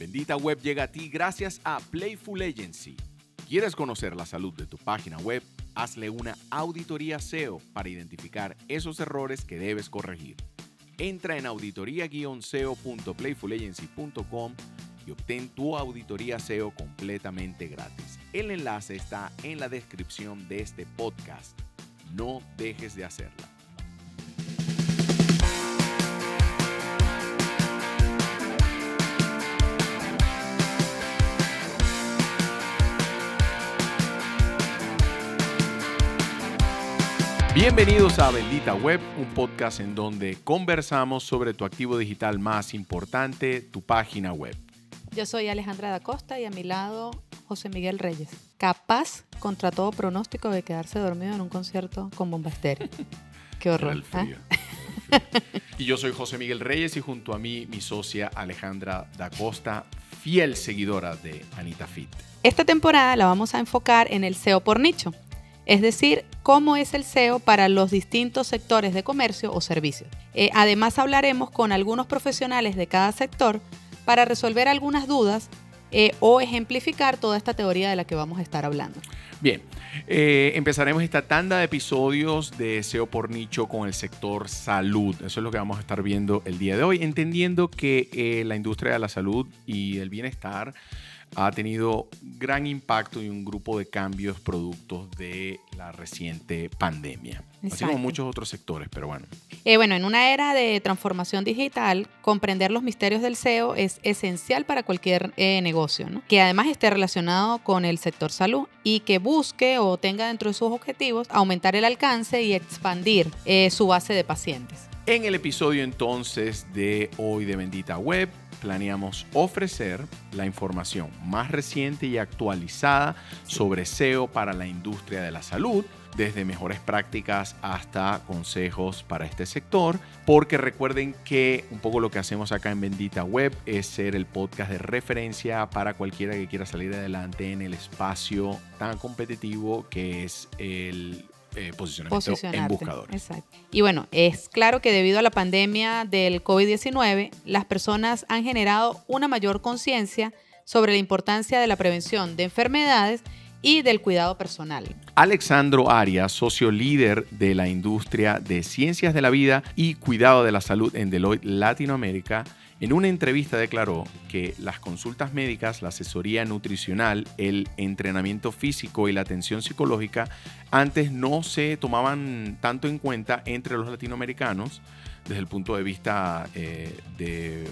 Bendita Web llega a ti gracias a Playful Agency. ¿Quieres conocer la salud de tu página web? Hazle una auditoría SEO para identificar esos errores que debes corregir. Entra en auditoria-seo.playfulagency.com y obtén tu auditoría SEO completamente gratis. El enlace está en la descripción de este podcast. No dejes de hacerla. Bienvenidos a Bendita Web, un podcast en donde conversamos sobre tu activo digital más importante, tu página web. Yo soy Alejandra da Costa y a mi lado José Miguel Reyes, capaz contra todo pronóstico de quedarse dormido en un concierto con Bomba Estéreo. Qué horror. El frío. Y yo soy José Miguel Reyes y junto a mí mi socia Alejandra da Costa, fiel seguidora de Anita Fit. Esta temporada la vamos a enfocar en el SEO por nicho. Es decir, cómo es el SEO para los distintos sectores de comercio o servicios. Además, hablaremos con algunos profesionales de cada sector para resolver algunas dudas o ejemplificar toda esta teoría de la que vamos a estar hablando. Bien, empezaremos esta tanda de episodios de SEO por nicho con el sector salud. Eso es lo que vamos a estar viendo el día de hoy, entendiendo que la industria de la salud y el bienestar ha tenido gran impacto y un grupo de cambios productos de la reciente pandemia. Exacto. Así como muchos otros sectores, pero bueno. En una era de transformación digital, comprender los misterios del SEO es esencial para cualquier negocio, ¿no? Que además esté relacionado con el sector salud y que busque o tenga dentro de sus objetivos aumentar el alcance y expandir su base de pacientes. En el episodio entonces de hoy de Bendita Web, planeamos ofrecer la información más reciente y actualizada sobre SEO para la industria de la salud, desde mejores prácticas hasta consejos para este sector, porque recuerden que un poco lo que hacemos acá en Bendita Web es ser el podcast de referencia para cualquiera que quiera salir adelante en el espacio tan competitivo que es el posicionamiento en buscadores. Exacto. Y bueno, es claro que debido a la pandemia del COVID-19, las personas han generado una mayor conciencia sobre la importancia de la prevención de enfermedades y del cuidado personal. Alexandro Arias, socio líder de la industria de ciencias de la vida y cuidado de la salud en Deloitte Latinoamérica, en una entrevista declaró que las consultas médicas, la asesoría nutricional, el entrenamiento físico y la atención psicológica antes no se tomaban tanto en cuenta entre los latinoamericanos desde el punto de vista de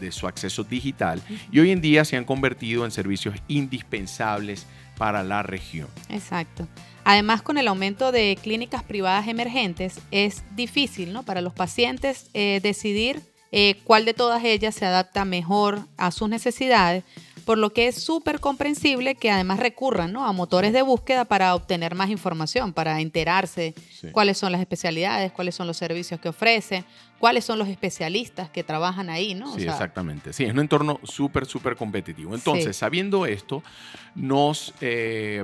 su acceso digital, y hoy en día se han convertido en servicios indispensables para la región. Exacto. Además, con el aumento de clínicas privadas emergentes, es difícil, ¿no?, para los pacientes decidir cuál de todas ellas se adapta mejor a sus necesidades, por lo que es súper comprensible que además recurran, ¿no?, a motores de búsqueda para obtener más información, para enterarse cuáles son las especialidades, cuáles son los servicios que ofrecen, cuáles son los especialistas que trabajan ahí, ¿no? Sí, exactamente. Sí, es un entorno súper competitivo. Entonces, sabiendo esto, nos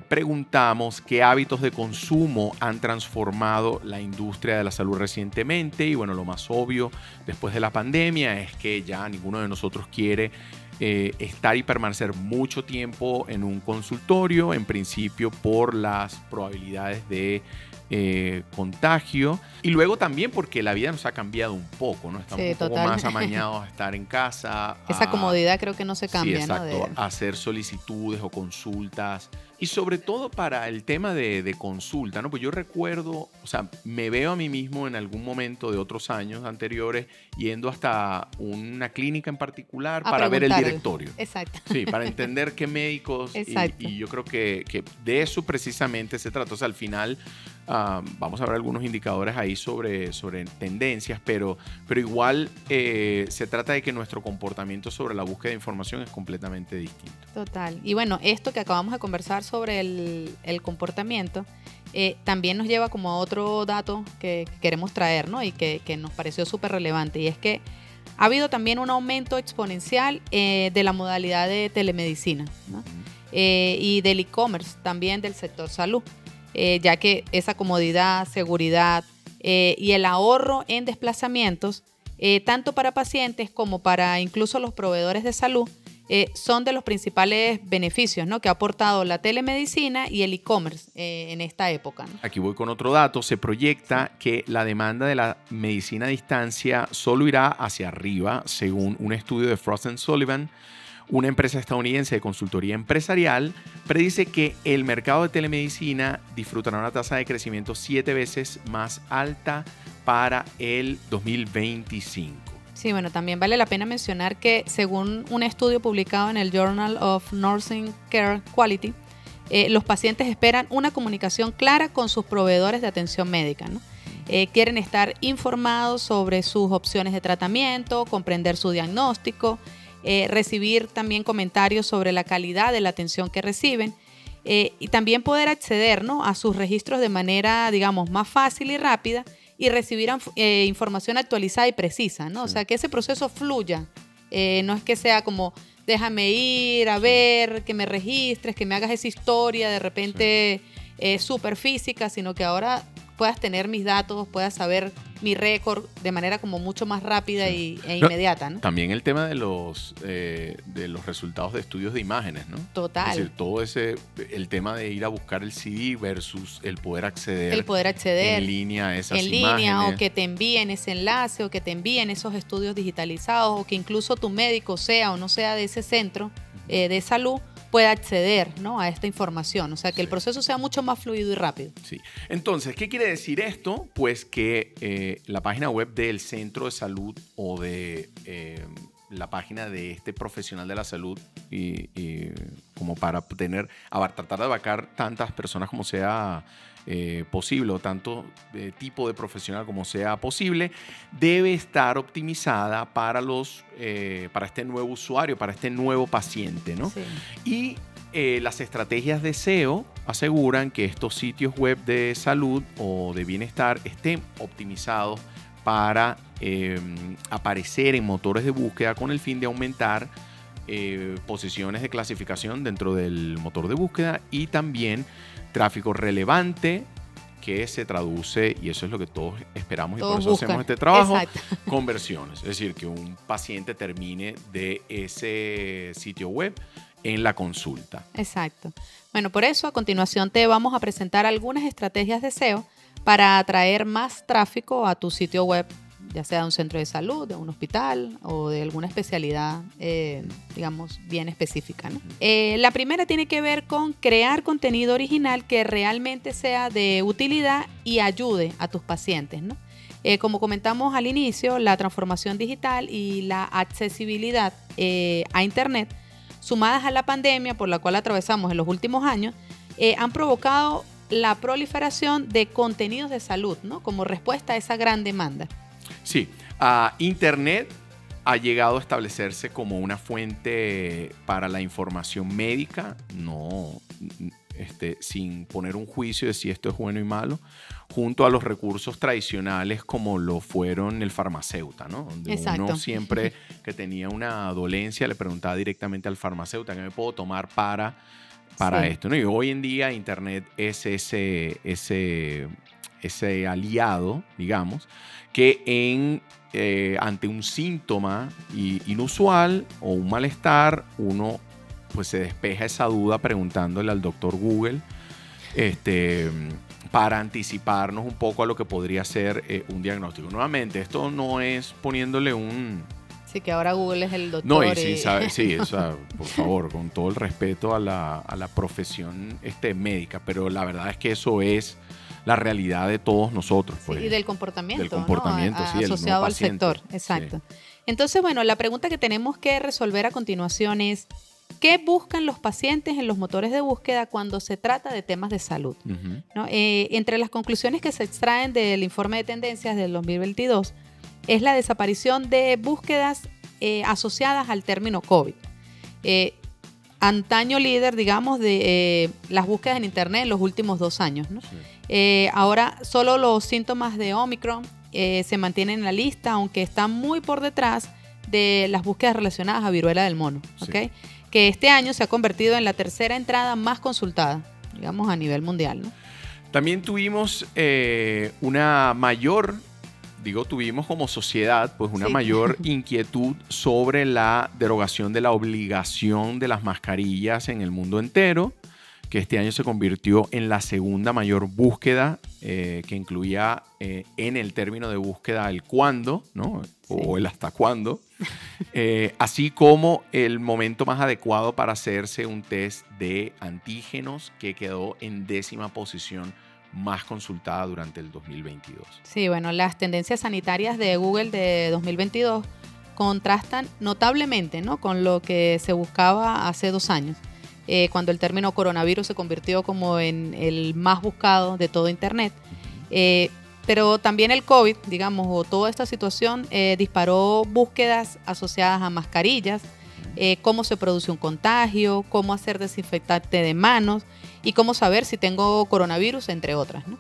preguntamos qué hábitos de consumo han transformado la industria de la salud recientemente. Y bueno, lo más obvio después de la pandemia es que ya ninguno de nosotros quiere estar y permanecer mucho tiempo en un consultorio, en principio por las probabilidades de contagio, y luego también porque la vida nos ha cambiado un poco, ¿no? Estamos un poco más amañados a estar en casa. Esa comodidad creo que no se cambia, sí, exacto, ¿no? A hacer solicitudes o consultas. Y sobre todo para el tema de consulta, ¿no? Pues yo recuerdo, o sea, me veo a mí mismo en algún momento de otros años anteriores yendo hasta una clínica en particular para ver el directorio. Exacto. Sí, para entender qué médicos. Y yo creo que de eso precisamente se trata. O sea, al final vamos a ver algunos indicadores ahí sobre tendencias, pero igual se trata de que nuestro comportamiento sobre la búsqueda de información es completamente distinto. Total. Y bueno, esto que acabamos de conversar sobre el comportamiento también nos lleva como a otro dato que queremos traer, ¿no?, y que nos pareció súper relevante, y es que ha habido también un aumento exponencial de la modalidad de telemedicina, ¿no? Y del e-commerce también del sector salud, ya que esa comodidad, seguridad y el ahorro en desplazamientos, tanto para pacientes como para incluso los proveedores de salud, son de los principales beneficios, ¿no?, que ha aportado la telemedicina y el e-commerce en esta época, ¿no? Aquí voy con otro dato. Se proyecta que la demanda de la medicina a distancia solo irá hacia arriba, según un estudio de Frost & Sullivan. Una empresa estadounidense de consultoría empresarial predice que el mercado de telemedicina disfrutará una tasa de crecimiento 7 veces más alta para el 2025. Sí, bueno, también vale la pena mencionar que según un estudio publicado en el Journal of Nursing Care Quality, los pacientes esperan una comunicación clara con sus proveedores de atención médica, ¿no? Quieren estar informados sobre sus opciones de tratamiento, comprender su diagnóstico, recibir también comentarios sobre la calidad de la atención que reciben y también poder acceder, ¿no?, a sus registros de manera, digamos, más fácil y rápida y recibir información actualizada y precisa, ¿no? Sí. O sea, que ese proceso fluya. No es que sea como, déjame ir a ver, que me registres, que me hagas esa historia de repente súper física, sino que ahora puedas tener mis datos, puedas saber mi récord de manera como mucho más rápida e inmediata, ¿no? También el tema de los resultados de estudios de imágenes, ¿no? Total. Es decir, todo el tema de ir a buscar el CD versus el poder acceder en línea a esas imágenes. En línea, o que te envíen ese enlace, o que te envíen esos estudios digitalizados, o que incluso tu médico sea o no sea de ese centro de salud, pueda acceder, ¿no?, a esta información. O sea, que el proceso sea mucho más fluido y rápido. Sí. Entonces, ¿qué quiere decir esto? Pues que la página web del centro de salud o de la página de este profesional de la salud y como para tratar de abarcar tantas personas como sea posible o tanto tipo de profesional como sea posible, debe estar optimizada para este nuevo usuario, para este nuevo paciente, ¿no? Sí. Y las estrategias de SEO aseguran que estos sitios web de salud o de bienestar estén optimizados para aparecer en motores de búsqueda con el fin de aumentar posiciones de clasificación dentro del motor de búsqueda y también tráfico relevante que se traduce, y eso es lo que todos esperamos y por eso hacemos este trabajo, conversiones. Es decir, que un paciente termine de ese sitio web en la consulta. Exacto. Bueno, por eso a continuación te vamos a presentar algunas estrategias de SEO para atraer más tráfico a tu sitio web, ya sea de un centro de salud, de un hospital o de alguna especialidad, digamos, bien específica, ¿no? La primera tiene que ver con crear contenido original que realmente sea de utilidad y ayude a tus pacientes, ¿no? Como comentamos al inicio, la transformación digital y la accesibilidad a Internet, sumadas a la pandemia por la cual atravesamos en los últimos años, han provocado la proliferación de contenidos de salud, ¿no?, como respuesta a esa gran demanda. Sí, Internet ha llegado a establecerse como una fuente para la información médica, sin poner un juicio de si esto es bueno y malo, junto a los recursos tradicionales como lo fueron el farmacéutico, ¿no? Donde Exacto. Uno siempre que tenía una dolencia le preguntaba directamente al farmacéutico, ¿qué me puedo tomar para esto, ¿no? Y hoy en día Internet es ese aliado, digamos, que ante un síntoma inusual o un malestar, uno pues se despeja esa duda preguntándole al doctor Google para anticiparnos un poco a lo que podría ser un diagnóstico. Nuevamente, esto no es poniéndole un... Sí, que ahora Google es el doctor. No, o sea, por favor, con todo el respeto a la profesión médica, pero la verdad es que eso es la realidad de todos nosotros. Pues, sí, y del comportamiento. Del comportamiento, ¿no? Asociado al sector, exacto. Sí. Entonces, bueno, la pregunta que tenemos que resolver a continuación es, ¿qué buscan los pacientes en los motores de búsqueda cuando se trata de temas de salud? Uh-huh. ¿No? Entre las conclusiones que se extraen del informe de tendencias del 2022 es la desaparición de búsquedas asociadas al término COVID. Antaño líder, digamos, de las búsquedas en Internet en los últimos 2 años, ¿no? Sí. Ahora solo los síntomas de Omicron se mantienen en la lista, aunque están muy por detrás de las búsquedas relacionadas a viruela del mono, ¿okay? Sí. Que este año se ha convertido en la tercera entrada más consultada, digamos, a nivel mundial, ¿no? También tuvimos una mayor tuvimos como sociedad pues una Sí. mayor inquietud sobre la derogación de la obligación de las mascarillas en el mundo entero, que este año se convirtió en la segunda mayor búsqueda, que incluía en el término de búsqueda el cuándo, ¿no? O el hasta cuándo, así como el momento más adecuado para hacerse un test de antígenos, que quedó en 10ª posición más consultada durante el 2022. Sí, bueno, las tendencias sanitarias de Google de 2022 contrastan notablemente, ¿no?, con lo que se buscaba hace 2 años, cuando el término coronavirus se convirtió como en el más buscado de todo Internet. Pero también el COVID, digamos, o toda esta situación disparó búsquedas asociadas a mascarillas, cómo se produce un contagio, cómo hacer desinfectante de manos y cómo saber si tengo coronavirus, entre otras, ¿no?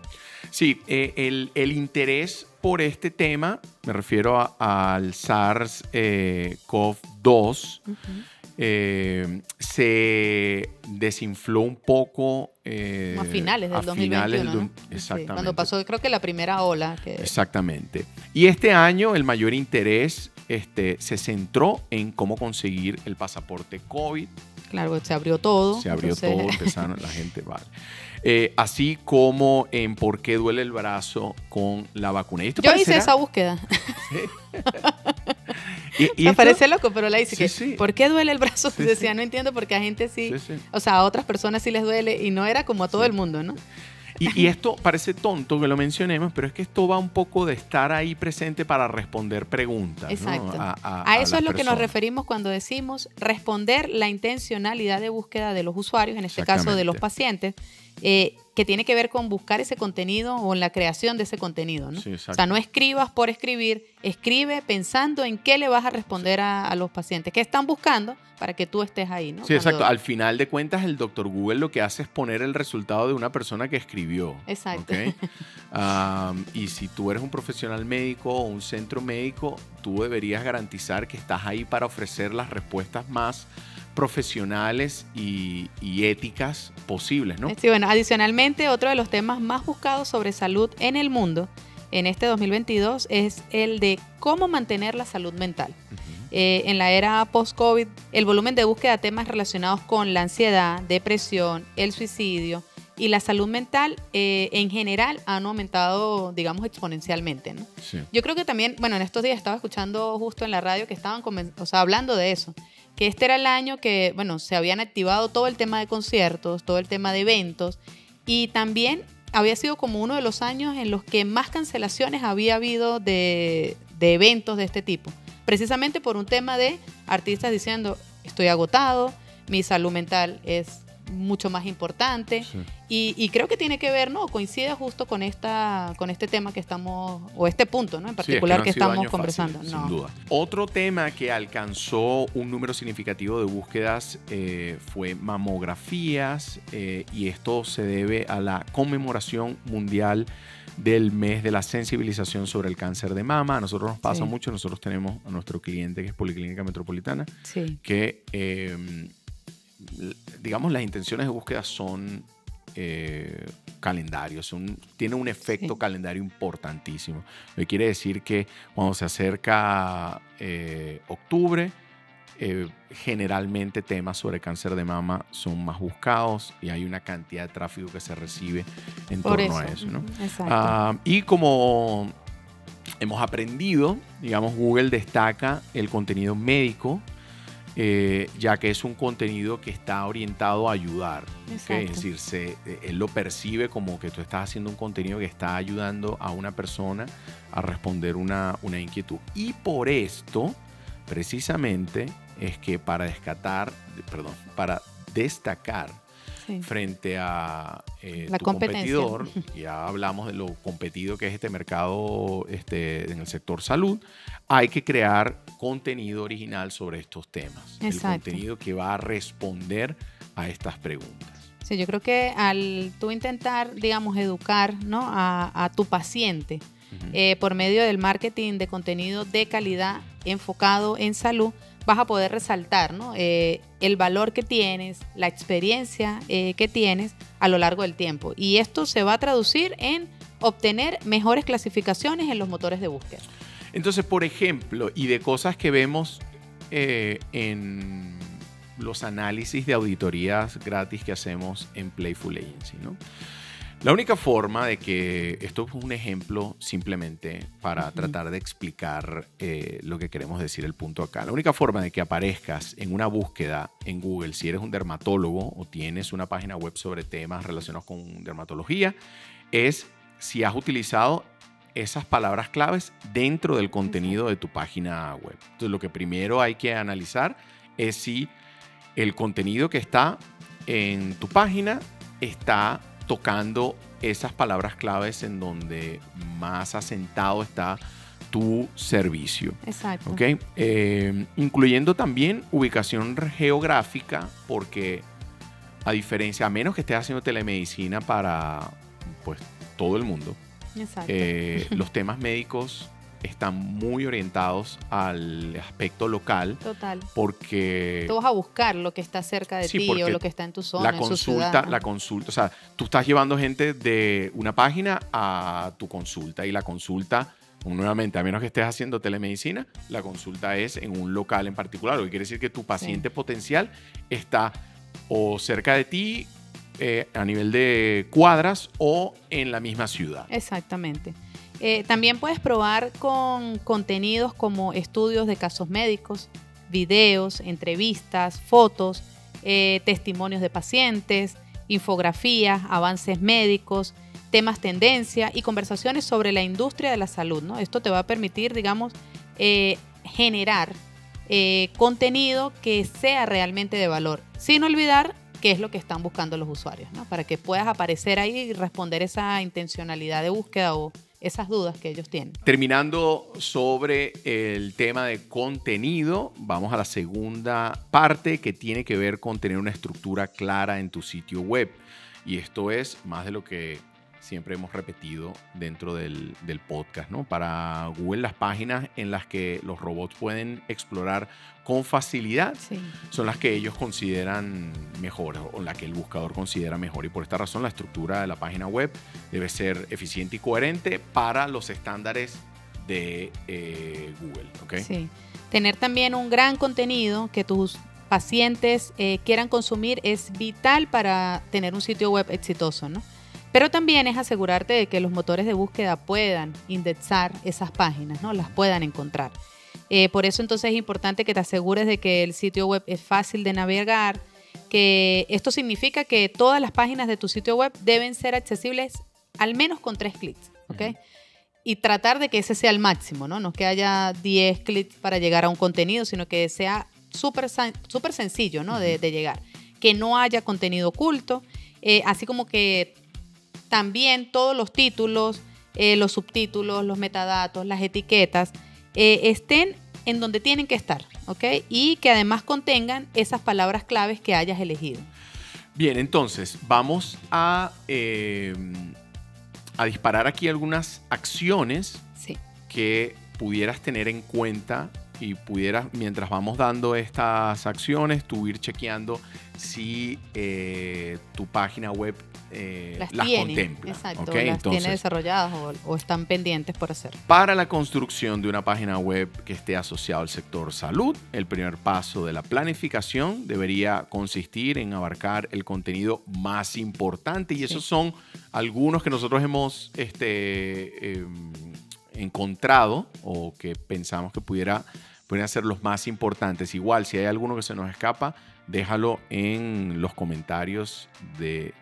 Sí, el interés por este tema, me refiero al SARS-CoV-2, se desinfló un poco a finales del 2021, ¿no? Exactamente. Sí, cuando pasó, creo que la primera ola. Exactamente. Y este año el mayor interés se centró en cómo conseguir el pasaporte COVID. Claro, se abrió todo. Se abrió todo, empezaron la gente, vale. Así como en por qué duele el brazo con la vacuna. Yo hice esa búsqueda. ¿Sí? ¿Y me parece loco, pero la hice. Sí. ¿Por qué duele el brazo? Sí, Decía, sí. no entiendo por qué a gente sí. Sí. O sea, a otras personas sí les duele y no era como a todo el mundo, ¿no? Y esto parece tonto que lo mencionemos, pero es que esto va un poco de estar ahí presente para responder preguntas. Exacto. ¿No? A eso es lo que nos personas. referimos cuando decimos responder la intencionalidad de búsqueda de los usuarios, en este caso de los pacientes, que tiene que ver con buscar ese contenido o en la creación de ese contenido, ¿no? Sí, o sea, no escribas por escribir, escribe pensando en qué le vas a responder a los pacientes, qué están buscando para que tú estés ahí, ¿no? Sí, exacto. Al final de cuentas, el doctor Google lo que hace es poner el resultado de una persona que escribió. Exacto. ¿Okay? Y si tú eres un profesional médico o un centro médico, tú deberías garantizar que estás ahí para ofrecer las respuestas más profesionales y éticas posibles, ¿no? Sí, bueno, adicionalmente, otro de los temas más buscados sobre salud en el mundo en este 2022 es el de cómo mantener la salud mental. En la era post-COVID, el volumen de búsqueda de temas relacionados con la ansiedad, depresión, el suicidio y la salud mental en general han aumentado, digamos, exponencialmente, ¿no? Sí. Yo creo que también, bueno, en estos días estaba escuchando justo en la radio que estaban hablando de eso, que este era el año que, bueno, se habían activado todo el tema de conciertos, todo el tema de eventos, y también había sido como uno de los años en los que más cancelaciones había habido de eventos de este tipo, precisamente por un tema de artistas diciendo, estoy agotado, mi salud mental es mucho más importante, Sí. y creo que tiene que ver, ¿no? Coincide justo con este tema que estamos, o este punto, ¿no? En particular Sí, que es que no han estamos sido conversando. años No. fáciles, sin duda. Otro tema que alcanzó un número significativo de búsquedas fue mamografías, y esto se debe a la conmemoración mundial del mes de la sensibilización sobre el cáncer de mama. A nosotros nos pasa mucho, nosotros tenemos a nuestro cliente que es Policlínica Metropolitana, Sí. que digamos las intenciones de búsqueda son calendarios, tiene un efecto calendario importantísimo. Lo que quiere decir que cuando se acerca octubre, generalmente temas sobre cáncer de mama son más buscados y hay una cantidad de tráfico que se recibe en torno a eso, ¿no? Exacto. Y como hemos aprendido, digamos, Google destaca el contenido médico, ya que es un contenido que está orientado a ayudar. ¿Okay? Es decir, él lo percibe como que tú estás haciendo un contenido que está ayudando a una persona a responder una inquietud. Y por esto, precisamente, es que para destacar frente a tu competidor, ya hablamos de lo competido que es este mercado en el sector salud, hay que crear contenido original sobre estos temas. Exacto. El contenido que va a responder a estas preguntas. Sí, yo creo que al tú intentar, digamos, educar, ¿no? a tu paciente por medio del marketing de contenido de calidad enfocado en salud, vas a poder resaltar, ¿no? El valor que tienes, la experiencia que tienes a lo largo del tiempo. Y esto se va a traducir en obtener mejores clasificaciones en los motores de búsqueda. Entonces, por ejemplo, y de cosas que vemos en los análisis de auditorías gratis que hacemos en Playful Agency, ¿no? La única forma de que, esto es un ejemplo simplemente para tratar de explicar lo que queremos decir, el punto acá. La única forma de que aparezcas en una búsqueda en Google, si eres un dermatólogo o tienes una página web sobre temas relacionados con dermatología, es si has utilizado esas palabras claves dentro del contenido de tu página web. Entonces, lo que primero hay que analizar es si el contenido que está en tu página está tocando esas palabras claves en donde más asentado está tu servicio. Exacto. ¿Okay? Incluyendo también ubicación geográfica, porque a diferencia, a menos que estés haciendo telemedicina para pues, todo el mundo, Exacto. Los temas médicos están muy orientados al aspecto local. Total. Porque tú vas a buscar lo que está cerca de ti o lo que está en tu zona, en su ciudad. La consulta, o sea, tú estás llevando gente de una página a tu consulta y la consulta, nuevamente, a menos que estés haciendo telemedicina, la consulta es en un local en particular, lo que quiere decir que tu paciente potencial está o cerca de ti a nivel de cuadras o en la misma ciudad. Exactamente. También puedes probar con contenidos como estudios de casos médicos, videos, entrevistas, fotos, testimonios de pacientes, infografías, avances médicos, temas tendencia y conversaciones sobre la industria de la salud, ¿no? Esto te va a permitir, digamos, generar contenido que sea realmente de valor, sin olvidar qué es lo que están buscando los usuarios, ¿no? Para que puedas aparecer ahí y responder esa intencionalidad de búsqueda o esas dudas que ellos tienen. Terminando sobre el tema de contenido, vamos a la segunda parte que tiene que ver con tener una estructura clara en tu sitio web. Y esto es más de lo que siempre hemos repetido dentro del podcast, ¿no? Para Google, las páginas en las que los robots pueden explorar con facilidad son las que ellos consideran mejor o la que el buscador considera mejor. Y por esta razón, la estructura de la página web debe ser eficiente y coherente para los estándares de Google, ¿ok? Sí. Tener también un gran contenido que tus pacientes quieran consumir es vital para tener un sitio web exitoso, ¿no? Pero también es asegurarte de que los motores de búsqueda puedan indexar esas páginas, ¿no? Las puedan encontrar. Por eso entonces es importante que te asegures de que el sitio web es fácil de navegar, que esto significa que todas las páginas de tu sitio web deben ser accesibles al menos con 3 clics, ¿ok? Y tratar de que ese sea el máximo, ¿no? No es que haya 10 clics para llegar a un contenido, sino que sea súper sencillo, ¿no? De llegar. Que no haya contenido oculto, así como que también todos los títulos, los subtítulos, los metadatos, las etiquetas estén en donde tienen que estar, ¿ok? Y que además contengan esas palabras claves que hayas elegido. Bien, entonces vamos a disparar aquí algunas acciones que pudieras tener en cuenta y pudieras, mientras vamos dando estas acciones, tú ir chequeando si tu página web las contempla. Exacto, ¿Okay? las Entonces, tiene desarrolladas o están pendientes por hacer. Para la construcción de una página web que esté asociada al sector salud, el primer paso de la planificación debería consistir en abarcar el contenido más importante y esos son algunos que nosotros hemos encontrado o que pensamos que pudieran ser los más importantes. Igual, si hay alguno que se nos escapa, déjalo en los comentarios de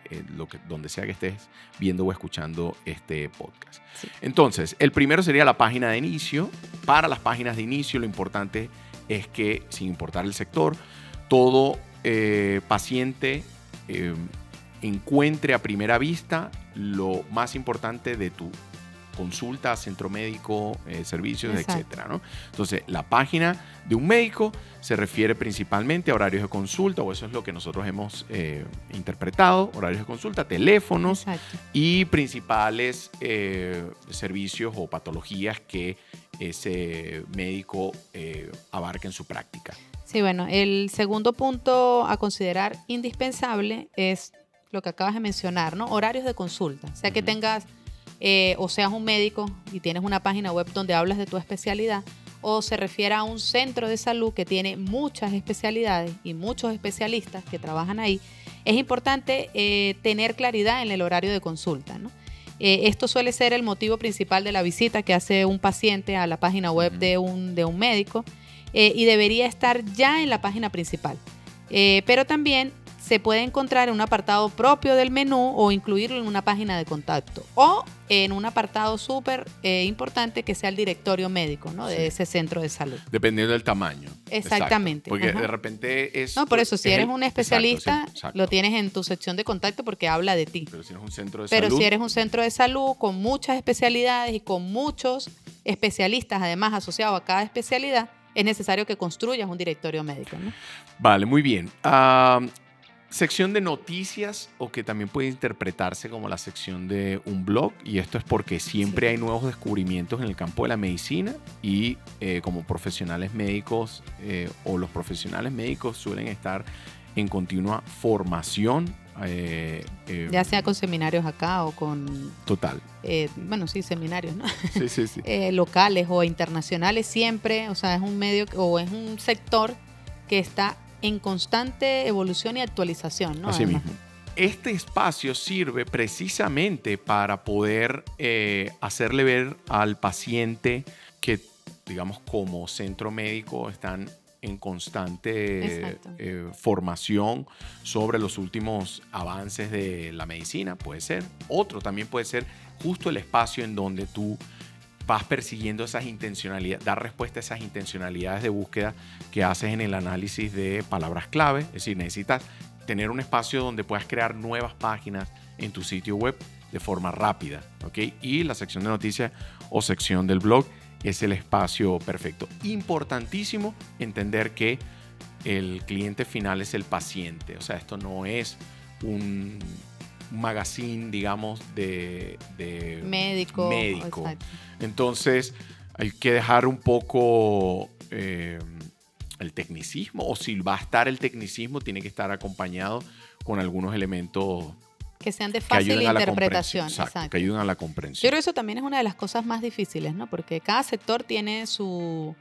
donde sea que estés viendo o escuchando este podcast. Sí. Entonces, el primero sería la página de inicio. Para las páginas de inicio, lo importante es que, sin importar el sector, todo paciente encuentre a primera vista lo más importante de tu consulta, centro médico, servicios, etcétera, ¿no? Entonces, la página de un médico se refiere principalmente a horarios de consulta, o eso es lo que nosotros hemos interpretado, horarios de consulta, teléfonos y principales servicios o patologías que ese médico abarca en su práctica. Sí, bueno, el segundo punto a considerar indispensable es lo que acabas de mencionar, ¿no? Horarios de consulta, o sea que tengas o seas un médico y tienes una página web donde hablas de tu especialidad, o se refiere a un centro de salud que tiene muchas especialidades y muchos especialistas que trabajan ahí, es importante tener claridad en el horario de consulta, ¿no? Esto suele ser el motivo principal de la visita que hace un paciente a la página web de un médico, y debería estar ya en la página principal. Pero también se puede encontrar en un apartado propio del menú o incluirlo en una página de contacto o en un apartado súper importante que sea el directorio médico, ¿no? De ese centro de salud. Dependiendo del tamaño. Exactamente. Porque de repente es... No, por eso, si eres un especialista, exacto. lo tienes en tu sección de contacto porque habla de ti. Pero si eres un centro de Pero salud... si eres un centro de salud con muchas especialidades y con muchos especialistas, además asociados a cada especialidad, es necesario que construyas un directorio médico, ¿no? Vale, muy bien. Sección de noticias, o que también puede interpretarse como la sección de un blog, y esto es porque siempre hay nuevos descubrimientos en el campo de la medicina y como profesionales médicos o los profesionales médicos suelen estar en continua formación. Ya sea con seminarios acá o con... Total. Bueno, sí, seminarios, ¿no? Sí. Locales o internacionales siempre, o sea, es un medio o es un sector que está en constante evolución y actualización, ¿no? Así Además. mismo. Este espacio sirve precisamente para poder hacerle ver al paciente que, digamos, como centro médico están en constante formación sobre los últimos avances de la medicina, puede ser. Otro también puede ser justo el espacio en donde tú vas persiguiendo esas intencionalidades, dar respuesta a esas intencionalidades de búsqueda que haces en el análisis de palabras clave. Es decir, necesitas tener un espacio donde puedas crear nuevas páginas en tu sitio web de forma rápida, ¿ok? Y la sección de noticias o sección del blog es el espacio perfecto. Importantísimo entender que el cliente final es el paciente. O sea, esto no es un magazine, digamos, de médico. Exacto. Entonces, hay que dejar un poco el tecnicismo, o si va a estar el tecnicismo, tiene que estar acompañado con algunos elementos que sean de fácil interpretación. Exacto, que ayuden a la comprensión. Yo creo que eso también es una de las cosas más difíciles, ¿no? Porque cada sector tiene su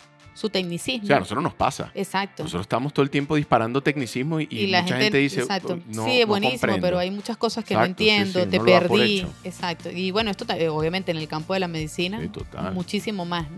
tecnicismo. O sea, a nosotros nos pasa. Exacto. Nosotros estamos todo el tiempo disparando tecnicismo y la mucha gente dice, exacto. no, sí, es buenísimo, no comprendo. pero hay muchas cosas que Exacto, no entiendo, sí, te no lo da por perdí. hecho. Exacto. Y bueno, esto obviamente en el campo de la medicina, Sí, total. muchísimo más, ¿no?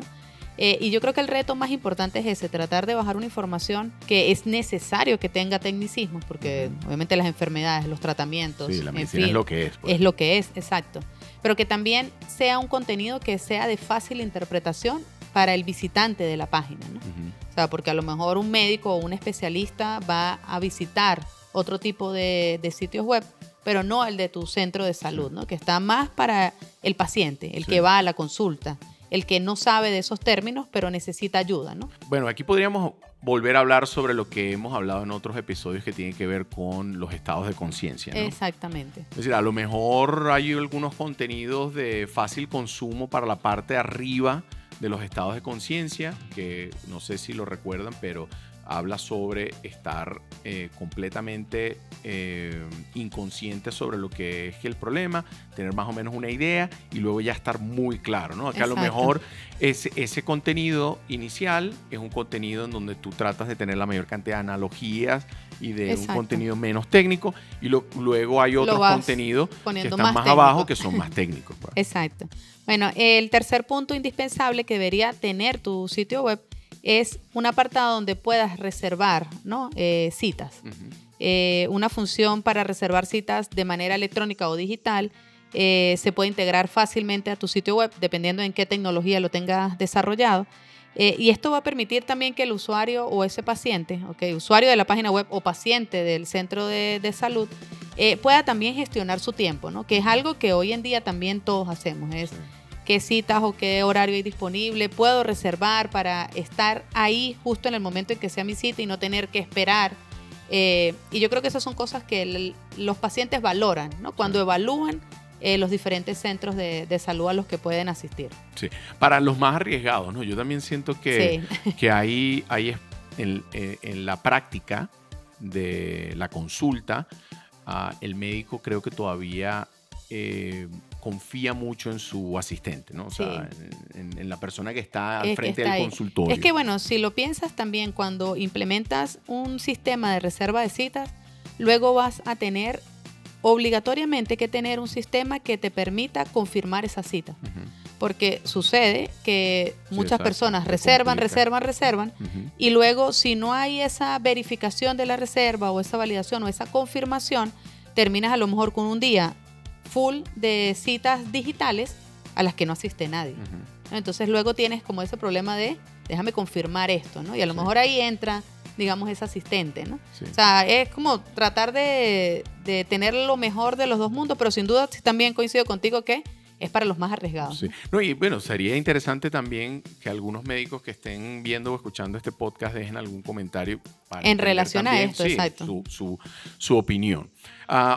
Y yo creo que el reto más importante es ese, tratar de bajar una información que es necesario que tenga tecnicismos, porque obviamente las enfermedades, los tratamientos, Sí, la medicina en fin, es lo que es. Pues. es lo que es, exacto. Pero que también sea un contenido que sea de fácil interpretación para el visitante de la página, ¿no? O sea, porque a lo mejor un médico o un especialista va a visitar otro tipo de sitios web, pero no el de tu centro de salud, ¿no? Que está más para el paciente, el que va a la consulta, el que no sabe de esos términos, pero necesita ayuda, ¿no? Bueno, aquí podríamos volver a hablar sobre lo que hemos hablado en otros episodios que tienen que ver con los estados de conciencia, ¿no? Exactamente. Es decir, a lo mejor hay algunos contenidos de fácil consumo para la parte de arriba de los estados de conciencia, que no sé si lo recuerdan, pero habla sobre estar completamente inconsciente sobre lo que es el problema, tener más o menos una idea y luego ya estar muy claro, ¿no? Acá a lo mejor ese contenido inicial es un contenido en donde tú tratas de tener la mayor cantidad de analogías y de un contenido menos técnico, y luego hay otros contenidos que están más abajo que son más técnicos. Pues. Exacto. Bueno, el tercer punto indispensable que debería tener tu sitio web es un apartado donde puedas reservar, ¿no? Citas. Una función para reservar citas de manera electrónica o digital se puede integrar fácilmente a tu sitio web, dependiendo en qué tecnología lo tengas desarrollado. Y esto va a permitir también que el usuario o ese paciente, usuario de la página web o paciente del centro de salud, pueda también gestionar su tiempo, ¿no? Que es algo que hoy en día también todos hacemos. ¿Qué citas o qué horario hay disponible? ¿Puedo reservar para estar ahí justo en el momento en que sea mi cita y no tener que esperar? Y yo creo que esas son cosas que los pacientes valoran, ¿no? Cuando evalúan los diferentes centros de salud a los que pueden asistir. Sí, para los más arriesgados, ¿no? Yo también siento que hay en la práctica de la consulta, el médico creo que todavía confía mucho en su asistente, ¿no? O sea, en la persona que está al Es que frente está del ahí. consultorio. Es que bueno, si lo piensas también, cuando implementas un sistema de reserva de citas, luego vas a tener obligatoriamente que tener un sistema que te permita confirmar esa cita. Porque sucede que muchas personas reservan y luego, si no hay esa verificación de la reserva o esa validación o esa confirmación, terminas a lo mejor con un día full de citas digitales a las que no asiste nadie. Entonces luego tienes como ese problema de déjame confirmar esto, ¿no? Y a lo mejor ahí entra, digamos, ese asistente, ¿no? O sea, es como tratar de tener lo mejor de los dos mundos, pero sin duda también coincido contigo que es para los más arriesgados. Sí. No, y bueno, sería interesante también que algunos médicos que estén viendo o escuchando este podcast dejen algún comentario para en relación también, a esto, exacto. Su opinión.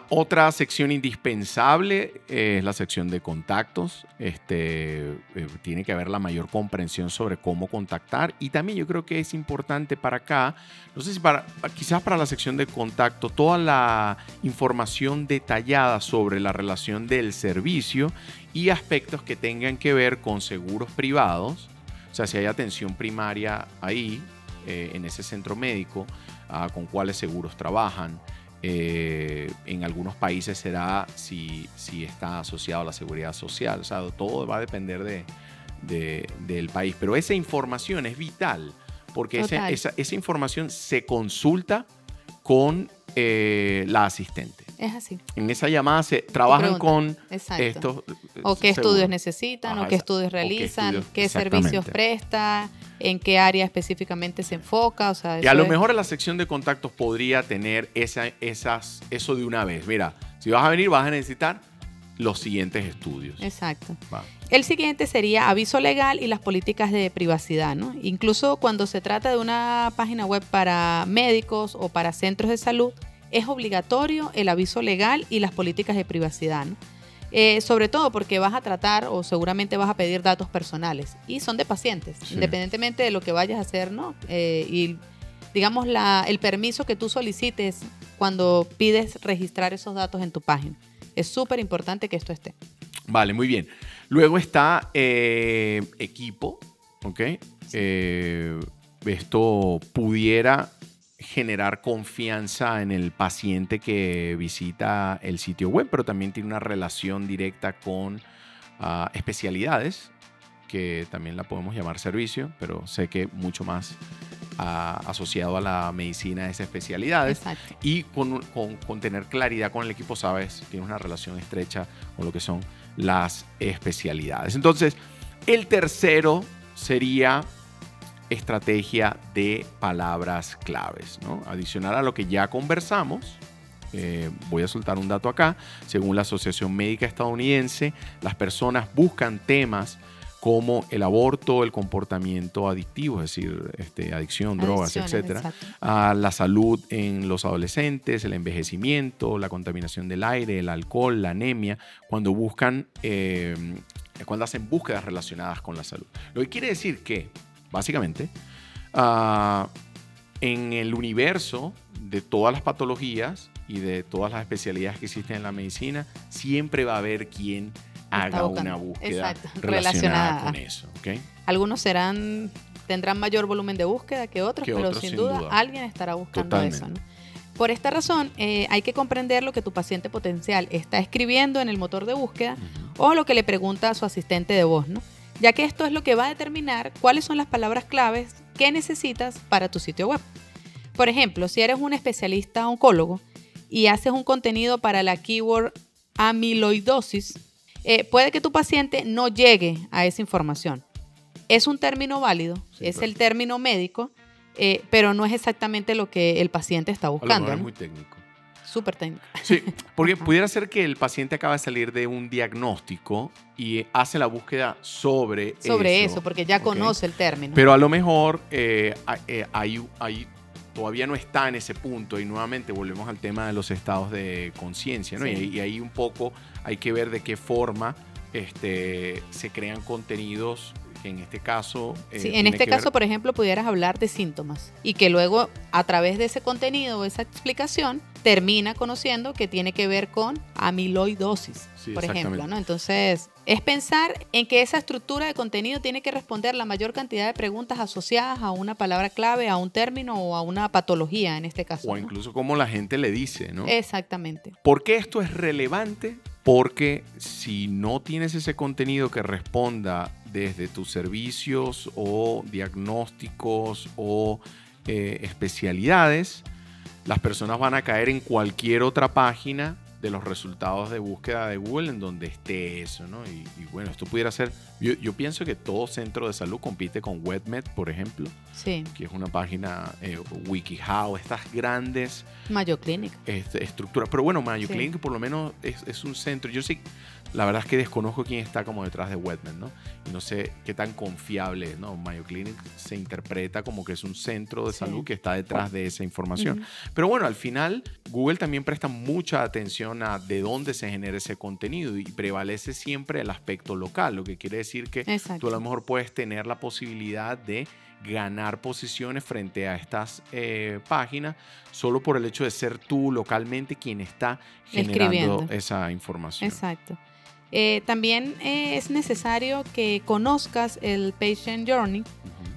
Otra sección indispensable es la sección de contactos. Tiene que haber la mayor comprensión sobre cómo contactar, y también yo creo que es importante para acá, no sé si quizás para la sección de contacto, toda la información detallada sobre la relación del servicio y aspectos que tengan que ver con seguros privados. O sea, si hay atención primaria ahí, en ese centro médico, con cuáles seguros trabajan. En algunos países será si está asociado a la seguridad social. O sea, todo va a depender del país. Pero esa información es vital, porque esa información se consulta con la asistente. Es así. En esa llamada se trabajan con estos. O qué estudios necesitan, o qué estudios realizan, qué servicios presta, en qué área específicamente se enfoca. O sea, y a lo mejor la sección de contactos podría tener eso de una vez. Mira, si vas a venir, vas a necesitar los siguientes estudios. Exacto. El siguiente sería aviso legal y las políticas de privacidad, ¿no? Incluso cuando se trata de una página web para médicos o para centros de salud, es obligatorio el aviso legal y las políticas de privacidad, ¿no? Sobre todo porque vas a tratar o seguramente vas a pedir datos personales y son de pacientes, independientemente de lo que vayas a hacer, ¿no? Y digamos el permiso que tú solicites cuando pides registrar esos datos en tu página. Es súper importante que esto esté. Vale, muy bien. Luego está equipo, ¿ok? Esto pudiera generar confianza en el paciente que visita el sitio web, pero también tiene una relación directa con especialidades, que también la podemos llamar servicio, pero sé que mucho más asociado a la medicina es especialidades. Exacto. Y con tener claridad con el equipo, sabes, tienes una relación estrecha con lo que son las especialidades. Entonces, el tercero sería estrategia de palabras claves, ¿no? Adicional a lo que ya conversamos, voy a soltar un dato acá. Según la Asociación Médica Estadounidense, las personas buscan temas como el aborto, el comportamiento adictivo, es decir, adicción, drogas, etc. La salud en los adolescentes, el envejecimiento, la contaminación del aire, el alcohol, la anemia, cuando hacen búsquedas relacionadas con la salud. Lo que quiere decir que, básicamente, en el universo de todas las patologías y de todas las especialidades que existen en la medicina, siempre va a haber quien haga una búsqueda relacionada con eso. ¿Okay? Algunos tendrán mayor volumen de búsqueda que otros, pero sin duda alguien estará buscando eso, ¿no? Por esta razón, hay que comprender lo que tu paciente potencial está escribiendo en el motor de búsqueda o lo que le pregunta a su asistente de voz, ¿no? Ya que esto es lo que va a determinar cuáles son las palabras claves que necesitas para tu sitio web. Por ejemplo, si eres un especialista oncólogo y haces un contenido para la keyword amiloidosis, puede que tu paciente no llegue a esa información. Es un término válido, el término médico, pero no es exactamente lo que el paciente está buscando. A lo mejor es muy técnico. Súper técnico. Sí, porque pudiera ser que el paciente acaba de salir de un diagnóstico y hace la búsqueda sobre eso, porque ya conoce el término. Pero a lo mejor ahí todavía no está en ese punto, y nuevamente volvemos al tema de los estados de conciencia, ¿no? Y ahí un poco hay que ver de qué forma se crean contenidos que en este caso... sí, en este caso, por ejemplo, pudieras hablar de síntomas y que luego, a través de ese contenido o esa explicación, termina conociendo que tiene que ver con amiloidosis, Sí, por ejemplo, ¿no? Entonces, es pensar en que esa estructura de contenido tiene que responder la mayor cantidad de preguntas asociadas a una palabra clave, a un término o a una patología, en este caso. O ¿no? incluso como la gente le dice, ¿no? Exactamente. ¿Por qué esto es relevante? Porque si no tienes ese contenido que responda desde tus servicios o diagnósticos o especialidades, las personas van a caer en cualquier otra página de los resultados de búsqueda de Google en donde esté eso, ¿no? Y bueno, esto pudiera ser... Yo pienso que todo centro de salud compite con WebMed, por ejemplo, sí, que es una página WikiHow, estas grandes... Mayo Clinic. Estructuras. Pero bueno, Mayo Sí. Clinic por lo menos es un centro. Yo sí, la verdad es que desconozco quién está como detrás de WebMed, ¿no? Y no sé qué tan confiable es, ¿no? Mayo Clinic se interpreta como que es un centro de Sí. salud que está detrás de esa información. Ujú. Pero bueno, al final Google también presta mucha atención a de dónde se genera ese contenido y prevalece siempre el aspecto local, lo que quiere decir que Exacto. tú a lo mejor puedes tener la posibilidad de ganar posiciones frente a estas páginas solo por el hecho de ser tú localmente quien está generando Escribiendo. esa información. Exacto. También es necesario que conozcas el Patient Journey Ujú.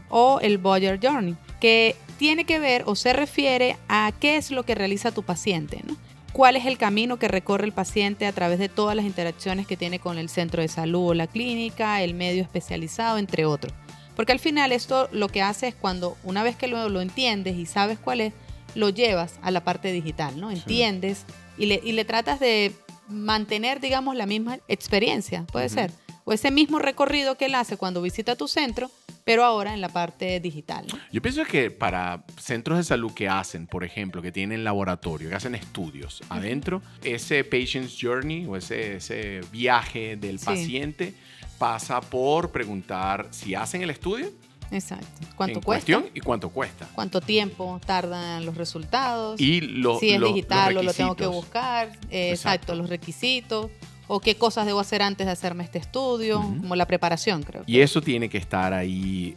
o el Buyer Journey, que tiene que ver o se refiere a qué es lo que realiza tu paciente, ¿no? Cuál es el camino que recorre el paciente a través de todas las interacciones que tiene con el centro de salud o la clínica, el medio especializado, entre otros. Porque al final esto lo que hace es cuando una vez que lo entiendes y sabes cuál es, lo llevas a la parte digital, ¿no? Entiendes y le tratas de mantener, digamos, la misma experiencia, puede Ujú. ser. O ese mismo recorrido que él hace cuando visita tu centro, pero ahora en la parte digital, ¿no? Yo pienso que para centros de salud que hacen, por ejemplo, que tienen laboratorio, que hacen estudios adentro, ese patient's journey o ese viaje del Sí. paciente pasa por preguntar si hacen el estudio, Exacto. ¿Cuánto en cuesta? cuestión y cuánto cuesta. ¿Cuánto tiempo tardan los resultados? Y si es los digital o lo tengo que requisitos. buscar. Exacto, Exacto. los requisitos. O qué cosas debo hacer antes de hacerme este estudio. Ujú. Como la preparación, creo. Y eso tiene que estar ahí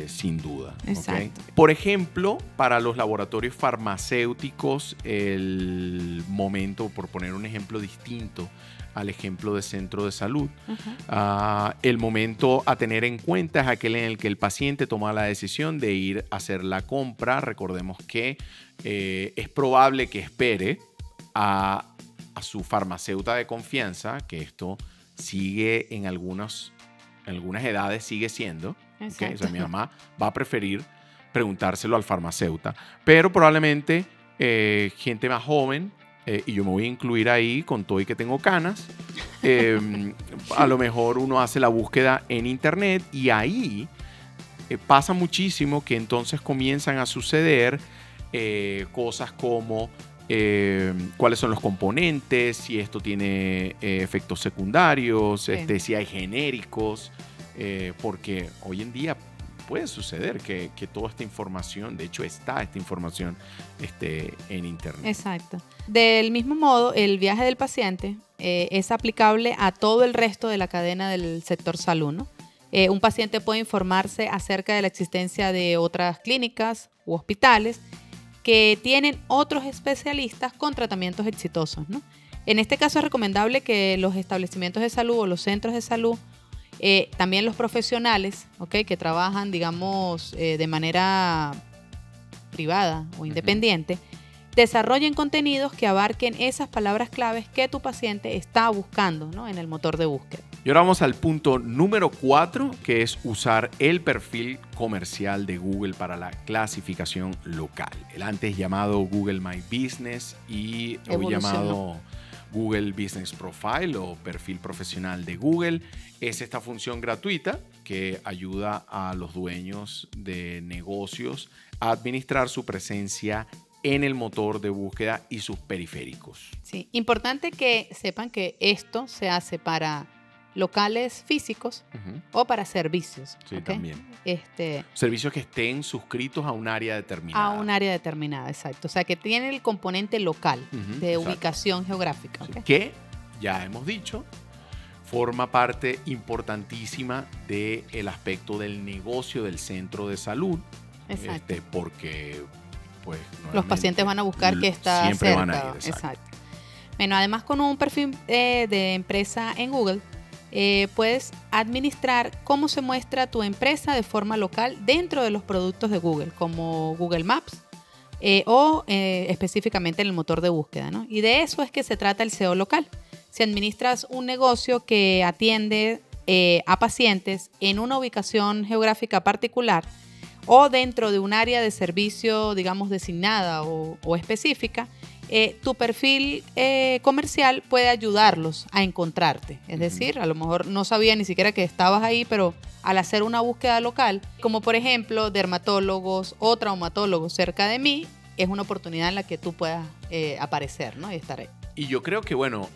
sin duda. ¿ok? Exacto. Por ejemplo, para los laboratorios farmacéuticos, el momento, por poner un ejemplo distinto al ejemplo de centro de salud, Ajá. el momento a tener en cuenta es aquel en el que el paciente toma la decisión de ir a hacer la compra. Recordemos que es probable que espere a su farmacéutica de confianza, que esto sigue en algunas edades, sigue siendo. ¿ok? O sea, Exacto. mi mamá va a preferir preguntárselo al farmacéutico, pero probablemente gente más joven, y yo me voy a incluir ahí con todo y que tengo canas, a lo mejor uno hace la búsqueda en internet y ahí pasa muchísimo que entonces comienzan a suceder cosas como cuáles son los componentes, si esto tiene efectos secundarios, Sí. si hay genéricos, porque hoy en día puede suceder que toda esta información, de hecho está esta información en internet. Exacto. Del mismo modo, el viaje del paciente es aplicable a todo el resto de la cadena del sector salud, ¿no? Un paciente puede informarse acerca de la existencia de otras clínicas u hospitales que tienen otros especialistas con tratamientos exitosos, ¿no? En este caso es recomendable que los establecimientos de salud o los centros de salud, también los profesionales, ¿okay? Que trabajan, digamos, de manera privada o independiente, desarrollen contenidos que abarquen esas palabras claves que tu paciente está buscando, ¿no? En el motor de búsqueda. Y ahora vamos al punto número 4, que es usar el perfil comercial de Google para la clasificación local. El antes llamado Google My Business y hoy llamado Google Business Profile o perfil profesional de Google. Es esta función gratuita que ayuda a los dueños de negocios a administrar su presencia en el motor de búsqueda y sus periféricos. Sí, importante que sepan que esto se hace para locales físicos o para servicios. Sí, ¿okay? también. Servicios que estén suscritos a un área determinada. A un área determinada, exacto. O sea, que tienen el componente local de exacto. ubicación geográfica. Sí, ¿okay? que, ya hemos dicho, forma parte importantísima del aspecto del negocio del centro de salud. Exacto. Porque pues los pacientes van a buscar que está siempre cerca. Van a ir, exacto. Bueno, además con un perfil de empresa en Google, puedes administrar cómo se muestra tu empresa de forma local dentro de los productos de Google, como Google Maps o específicamente en el motor de búsqueda, ¿no? Y de eso es que se trata el SEO local. Si administras un negocio que atiende a pacientes en una ubicación geográfica particular o dentro de un área de servicio, digamos, designada o específica, tu perfil comercial puede ayudarlos a encontrarte. Es decir, a lo mejor no sabía ni siquiera que estabas ahí, pero al hacer una búsqueda local, como por ejemplo dermatólogos o traumatólogos cerca de mí, es una oportunidad en la que tú puedas aparecer, ¿no? Y estar ahí. Y yo creo que, bueno,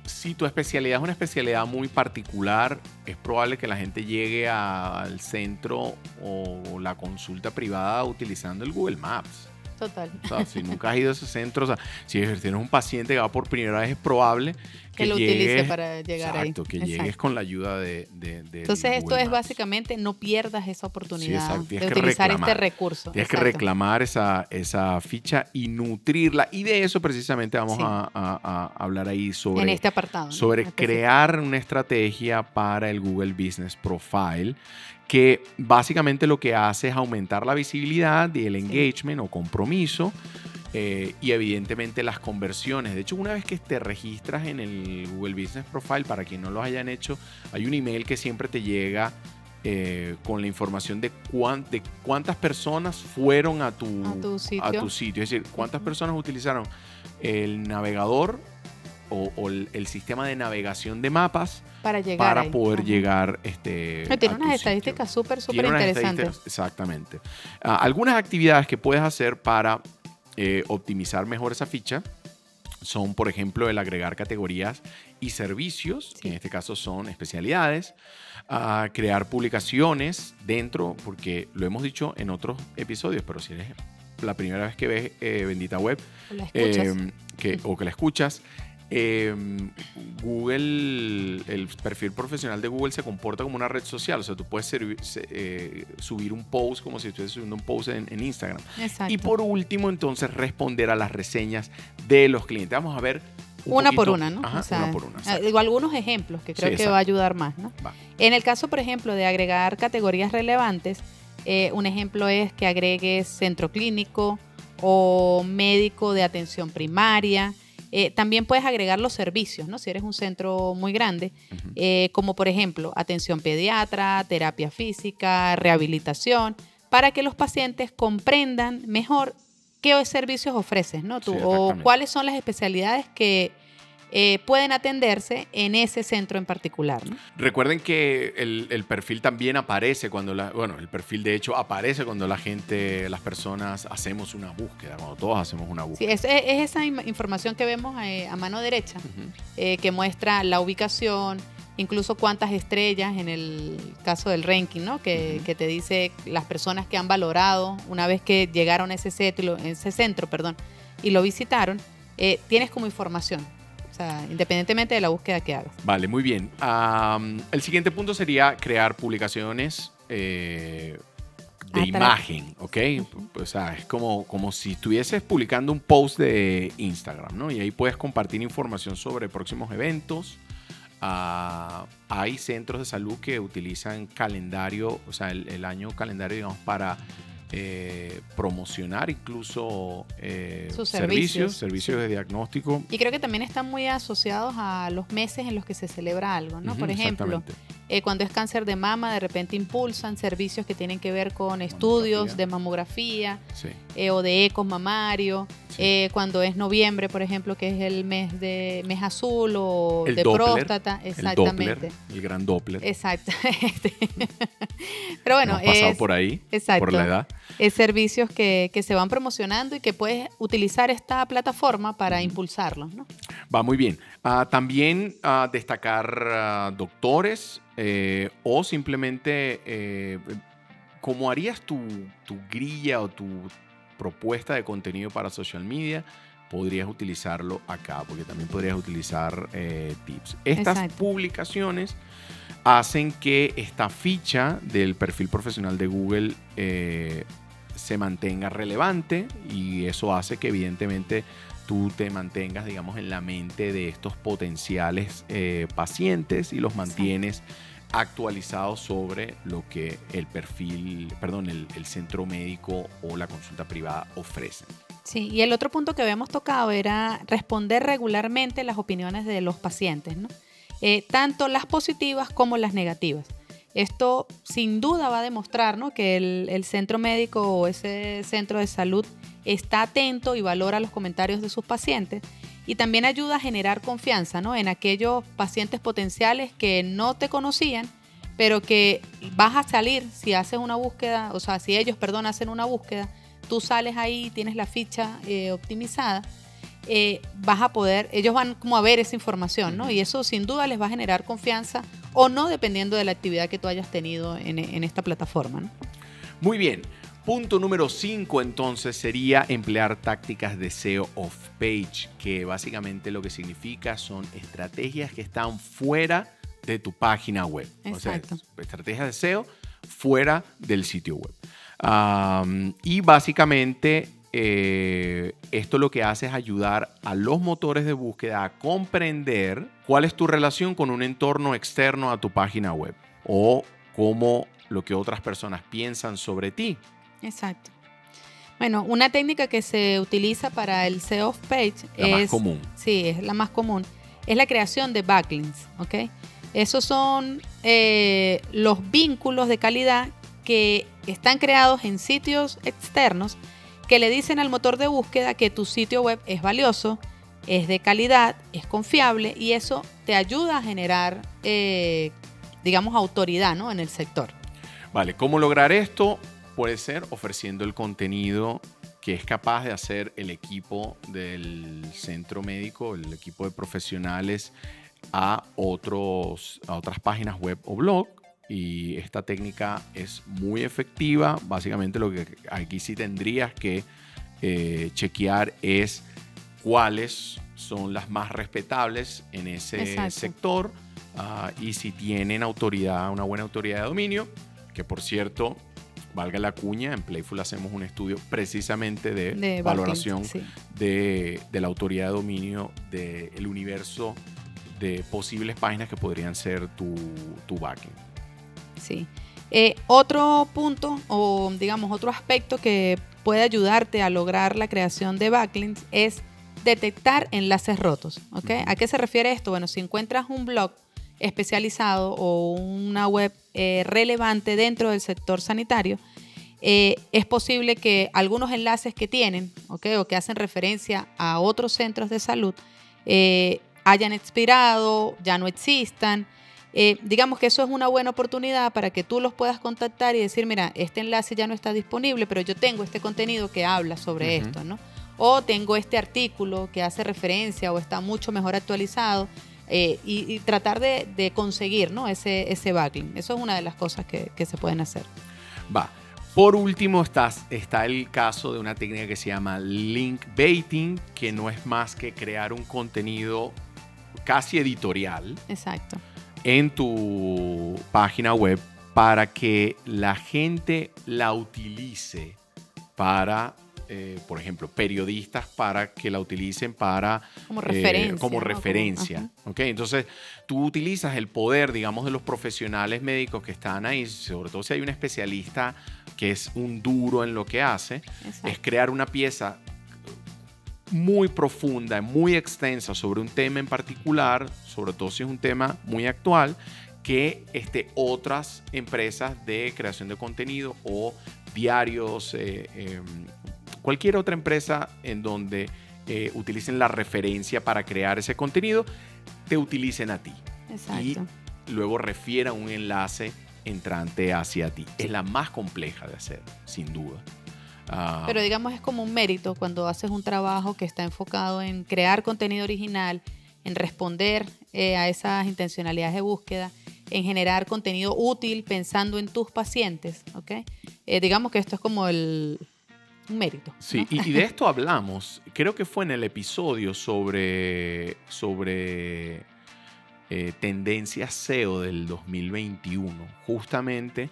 si tu especialidad es una especialidad muy particular, es probable que la gente llegue al centro o la consulta privada utilizando el Google Maps. Total. O sea, si nunca has ido a ese centro, o sea, si tienes un paciente que va por primera vez, es probable que lo utilice para llegar ahí. Exacto, que llegues con la ayuda de Entonces, esto Google es Maps. básicamente no pierdas esa oportunidad de utilizar este recurso. Tienes que reclamar esa ficha y nutrirla. Y de eso precisamente vamos a hablar ahí sobre, en este apartado, ¿no? Sobre crear una estrategia para el Google Business Profile, que básicamente lo que hace es aumentar la visibilidad y el engagement o compromiso y evidentemente las conversiones. De hecho, una vez que te registras en el Google Business Profile, para quienes no lo hayan hecho, hay un email que siempre te llega con la información de cuántas personas fueron a tu sitio. Es decir, cuántas personas utilizaron el navegador o el sistema de navegación de mapas para poder llegar tiene unas estadísticas súper interesantes. Exactamente. Algunas actividades que puedes hacer para optimizar mejor esa ficha son, por ejemplo, el agregar categorías y servicios, que en este caso son especialidades, crear publicaciones dentro, porque lo hemos dicho en otros episodios, pero si eres la primera vez que ves Bendita Web o que la escuchas, Google, el perfil profesional de Google se comporta como una red social. O sea, tú puedes subir un post como si estuvieses subiendo un post en Instagram. Exacto. Y por último, entonces, responder a las reseñas de los clientes. Vamos a ver una por una, ¿no? Ajá, o sea, una por una. Digo, algunos ejemplos que creo que va a ayudar más, ¿no? En el caso, por ejemplo, de agregar categorías relevantes, un ejemplo es que agregues centro clínico o médico de atención primaria. También puedes agregar los servicios, ¿no? Si eres un centro muy grande, como por ejemplo atención pediatra, terapia física, rehabilitación, para que los pacientes comprendan mejor qué servicios ofreces, ¿no? Tú, o cuáles son las especialidades que pueden atenderse en ese centro en particular, ¿no? Recuerden que el perfil también aparece cuando el perfil de hecho aparece cuando las personas hacemos una búsqueda, cuando todos hacemos una búsqueda. Sí, es esa información que vemos a mano derecha, que muestra la ubicación, incluso cuántas estrellas en el caso del ranking, ¿no? Que te dice las personas que han valorado una vez que llegaron a ese centro, y lo visitaron, tienes como información. O sea, independientemente de la búsqueda que hagas. Vale, muy bien. El siguiente punto sería crear publicaciones de imagen, ¿ok? O sea, es como si estuvieses publicando un post de Instagram, ¿no? Y ahí puedes compartir información sobre próximos eventos. Hay centros de salud que utilizan calendario, o sea, el año calendario, digamos, para promocionar incluso sus servicios de diagnóstico. Y creo que también están muy asociados a los meses en los que se celebra algo, ¿no? Por ejemplo, cuando es cáncer de mama, de repente impulsan servicios que tienen que ver con estudios de mamografía o de ecos mamario. Cuando es noviembre, por ejemplo, que es el mes azul o de próstata. Exactamente. El gran Doppler. Exactamente. Pero bueno, hemos pasado por ahí, por la edad. Es servicios que se van promocionando y que puedes utilizar esta plataforma para impulsarlos, ¿no? Va muy bien. También destacar doctores o simplemente cómo harías tu grilla o tu propuesta de contenido para social media. podrías utilizarlo acá, porque también podrías utilizar tips. Estas Exacto. publicaciones hacen que esta ficha del perfil profesional de Google se mantenga relevante, y eso hace que evidentemente tú te mantengas, digamos, en la mente de estos potenciales pacientes, y los mantienes actualizados sobre lo que el perfil, perdón, el centro médico o la consulta privada ofrecen. Sí, y el otro punto que habíamos tocado era responder regularmente las opiniones de los pacientes, ¿no? Tanto las positivas como las negativas. Esto sin duda va a demostrar, ¿no?, que el centro médico o ese centro de salud está atento y valora los comentarios de sus pacientes, y también ayuda a generar confianza, ¿no?, en aquellos pacientes potenciales que no te conocían, pero que vas a salir si haces una búsqueda, o sea, si ellos, perdón, hacen una búsqueda, tú sales ahí, tienes la ficha optimizada, vas a poder, ellos van como a ver esa información, ¿no? Y eso sin duda les va a generar confianza o no, dependiendo de la actividad que tú hayas tenido en esta plataforma, ¿no? Muy bien. Punto número 5 entonces sería emplear tácticas de SEO off-page, que básicamente lo que significa son estrategias que están fuera de tu página web. Exacto. O sea, estrategias de SEO fuera del sitio web. Y básicamente esto lo que hace es ayudar a los motores de búsqueda a comprender cuál es tu relación con un entorno externo a tu página web, o cómo lo que otras personas piensan sobre ti. Exacto. Bueno, una técnica que se utiliza para el SEO off-page La más común. Sí, es la más común. Es la creación de backlinks, ¿ok? Esos son los vínculos de calidad que están creados en sitios externos que le dicen al motor de búsqueda que tu sitio web es valioso, es de calidad, es confiable, y eso te ayuda a generar, digamos, autoridad, ¿no?, en el sector. Vale, ¿cómo lograr esto? Puede ser ofreciendo el contenido que es capaz de hacer el equipo del centro médico, el equipo de profesionales, a otras páginas web o blog. Y esta técnica es muy efectiva. Básicamente lo que aquí sí tendrías que chequear es cuáles son las más respetables en ese sector, y si tienen autoridad, una buena autoridad de dominio, que por cierto, valga la cuña, en Playful hacemos un estudio precisamente de valoración de la autoridad de dominio del universo de posibles páginas que podrían ser tu backend. Sí. Otro punto, o digamos otro aspecto que puede ayudarte a lograr la creación de backlinks es detectar enlaces rotos, ¿ok? ¿A qué se refiere esto? Bueno, si encuentras un blog especializado o una web relevante dentro del sector sanitario, es posible que algunos enlaces que tienen, ¿okay?, o que hacen referencia a otros centros de salud, hayan expirado, ya no existan. Digamos que eso es una buena oportunidad para que tú los puedas contactar y decir, mira, este enlace ya no está disponible, pero yo tengo este contenido que habla sobre esto, ¿no? O tengo este artículo que hace referencia o está mucho mejor actualizado, y tratar de conseguir, ¿no?, ese backlink. Eso es una de las cosas que se pueden hacer. Va. Por último está el caso de una técnica que se llama link baiting, que no es más que crear un contenido casi editorial. Exacto. En tu página web para que la gente la utilice para, por ejemplo, periodistas para que la utilicen para como referencia. ¿No? ¿Okay? Entonces, tú utilizas el poder, digamos, de los profesionales médicos que están ahí, sobre todo si hay un especialista que es un duro en lo que hace. Exacto. Es crear una pieza muy profunda, muy extensa sobre un tema en particular, sobre todo si es un tema muy actual, que otras empresas de creación de contenido o diarios, cualquier otra empresa en donde utilicen la referencia para crear ese contenido, te utilicen a ti. Exacto. Y luego refieran un enlace entrante hacia ti. Sí. Es la más compleja de hacer, sin duda. Pero digamos es como un mérito cuando haces un trabajo que está enfocado en crear contenido original, en responder a esas intencionalidades de búsqueda, en generar contenido útil pensando en tus pacientes, ¿ok? Digamos que esto es como el un mérito. Sí, ¿no? y de esto hablamos, creo que fue en el episodio sobre tendencias SEO del 2021. Justamente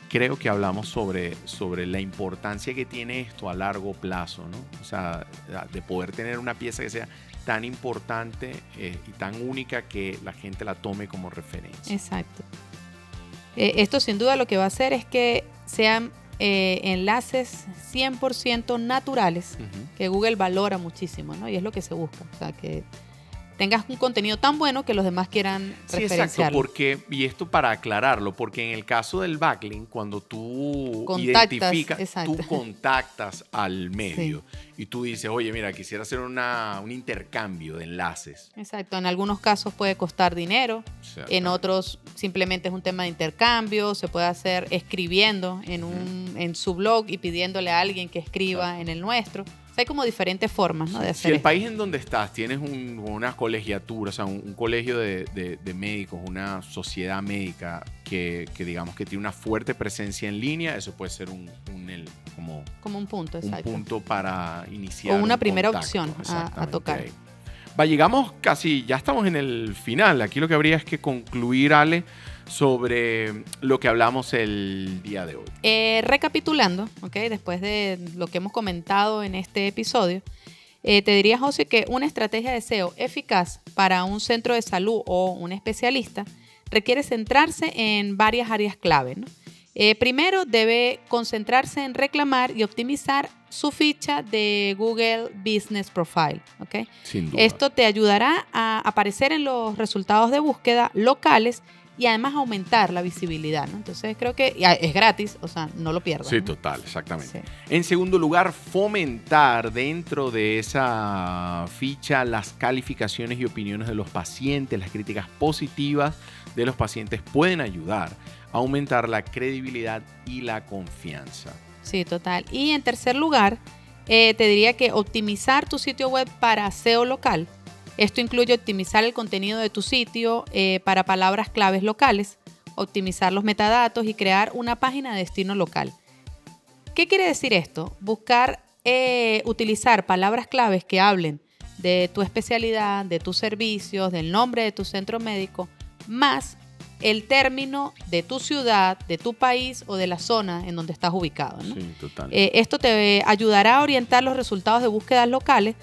creo que hablamos sobre la importancia que tiene esto a largo plazo, ¿no? O sea, de poder tener una pieza que sea tan importante y tan única que la gente la tome como referencia. Exacto. Esto sin duda lo que va a hacer es que sean enlaces 100% naturales, que Google valora muchísimo, ¿no? Y es lo que se busca. O sea, que tengas un contenido tan bueno que los demás quieran referenciarlo. Exacto, porque, y esto para aclararlo, porque en el caso del backlink, cuando tú tú contactas al medio y tú dices, oye, mira, quisiera hacer un intercambio de enlaces. Exacto, en algunos casos puede costar dinero, en otros simplemente es un tema de intercambio, se puede hacer escribiendo en su blog y pidiéndole a alguien que escriba en el nuestro. O sea, hay como diferentes formas, ¿no? de hacer Si el esto. país en donde estás tienes una colegiatura, o sea, un colegio de médicos, una sociedad médica que digamos que tiene una fuerte presencia en línea, eso puede ser como un punto, exacto. Un punto para iniciar. O una primera contacto. opción a tocar. Llegamos casi, ya estamos en el final. Aquí lo que habría es que concluir, Ale, sobre lo que hablamos el día de hoy. Recapitulando, ¿okay? Después de lo que hemos comentado en este episodio, te diría, José, que una estrategia de SEO eficaz para un centro de salud o un especialista requiere centrarse en varias áreas clave, ¿no? Primero, debe concentrarse en reclamar y optimizar su ficha de Google Business Profile, ¿okay? Sin duda. Esto te ayudará a aparecer en los resultados de búsqueda locales y además aumentar la visibilidad, ¿no? Entonces creo que es gratis, o sea, no lo pierdas. Sí, ¿no? total, exactamente. Sí. En segundo lugar, fomentar dentro de esa ficha las calificaciones y opiniones de los pacientes. Las críticas positivas de los pacientes pueden ayudar a aumentar la credibilidad y la confianza. Sí, total. Y en tercer lugar, te diría que optimizar tu sitio web para SEO local. Esto incluye optimizar el contenido de tu sitio para palabras claves locales, optimizar los metadatos y crear una página de destino local. ¿Qué quiere decir esto? Buscar utilizar palabras claves que hablen de tu especialidad, de tus servicios, del nombre de tu centro médico, más el término de tu ciudad, de tu país o de la zona en donde estás ubicado, ¿no? Sí, total. Esto te ayudará a orientar los resultados de búsquedas locales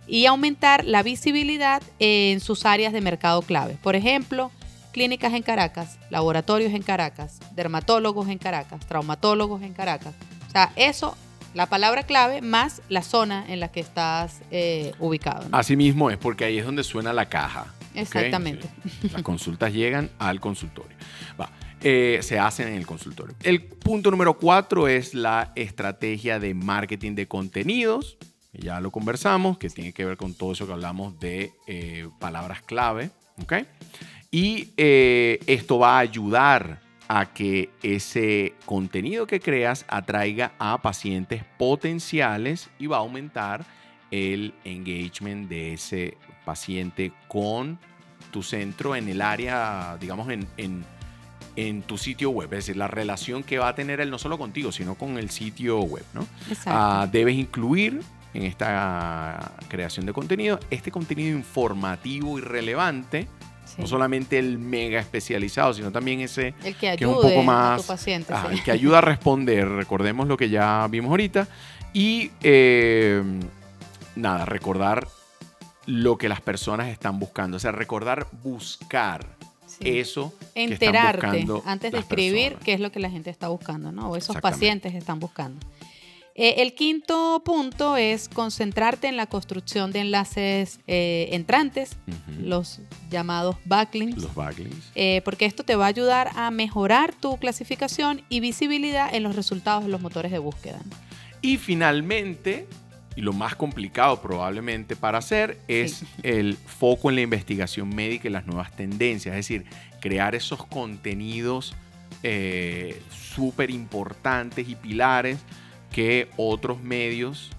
y aumentar la visibilidad en sus áreas de mercado clave. Por ejemplo, clínicas en Caracas, laboratorios en Caracas, dermatólogos en Caracas, traumatólogos en Caracas. O sea, eso, la palabra clave más la zona en la que estás ubicado, ¿no? Así mismo es, porque ahí es donde suena la caja. Exactamente. Sí. Las consultas llegan al consultorio. Se hacen en el consultorio. El punto número 4 es la estrategia de marketing de contenidos. Ya lo conversamos, que tiene que ver con todo eso que hablamos de palabras clave. ¿Okay? Y esto va a ayudar a que ese contenido que creas atraiga a pacientes potenciales y va a aumentar el engagement de ese paciente con tu centro en el área, digamos, en tu sitio web. Es decir, la relación que va a tener él no solo contigo, sino con el sitio web, ¿no? Exacto. Debes incluir en esta creación de contenido este contenido informativo y relevante. Sí. No solamente el mega especializado, sino también ese el que ayude que es un poco más, a tu paciente. Sí. Sí. Que ayuda a responder. Recordemos lo que ya vimos ahorita. Y recordar lo que las personas están buscando. O sea, recordar buscar eso que enterarte están buscando antes de escribir personas. Qué es lo que la gente está buscando, ¿no? O esos pacientes están buscando. El quinto punto es concentrarte en la construcción de enlaces entrantes, los llamados backlinks. Los backlinks. Porque esto te va a ayudar a mejorar tu clasificación y visibilidad en los resultados de los motores de búsqueda, ¿no? Y finalmente, y lo más complicado probablemente para hacer, es el foco en la investigación médica y las nuevas tendencias. Es decir, crear esos contenidos súper importantes y pilares que otros medios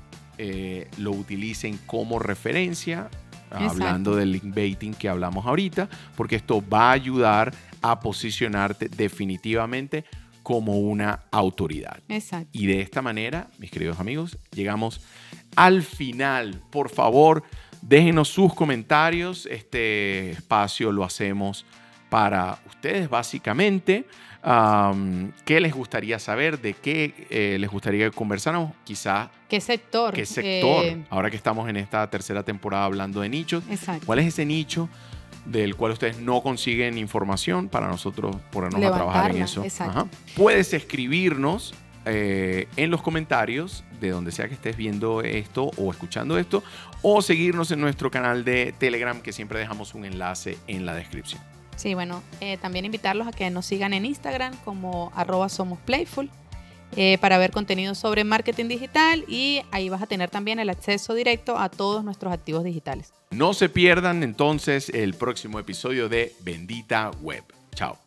lo utilicen como referencia, hablando del linkbaiting que hablamos ahorita, porque esto va a ayudar a posicionarte definitivamente como una autoridad. Exacto. Y de esta manera, mis queridos amigos, llegamos al final. Por favor, déjenos sus comentarios. Este espacio lo hacemos para ustedes, básicamente. ¿Qué les gustaría saber? ¿De qué les gustaría que conversáramos? Quizá. ¿Qué sector? ¿Qué sector? Ahora que estamos en esta tercera temporada hablando de nichos. Exacto. ¿Cuál es ese nicho del cual ustedes no consiguen información para nosotros ponernos a trabajar en eso? Exacto. Puedes escribirnos en los comentarios de donde sea que estés viendo esto o escuchando esto, o seguirnos en nuestro canal de Telegram, que siempre dejamos un enlace en la descripción. Sí, bueno, también invitarlos a que nos sigan en Instagram como @somosplayful para ver contenido sobre marketing digital, y ahí vas a tener también el acceso directo a todos nuestros activos digitales. No se pierdan entonces el próximo episodio de Bendita Web. Chao.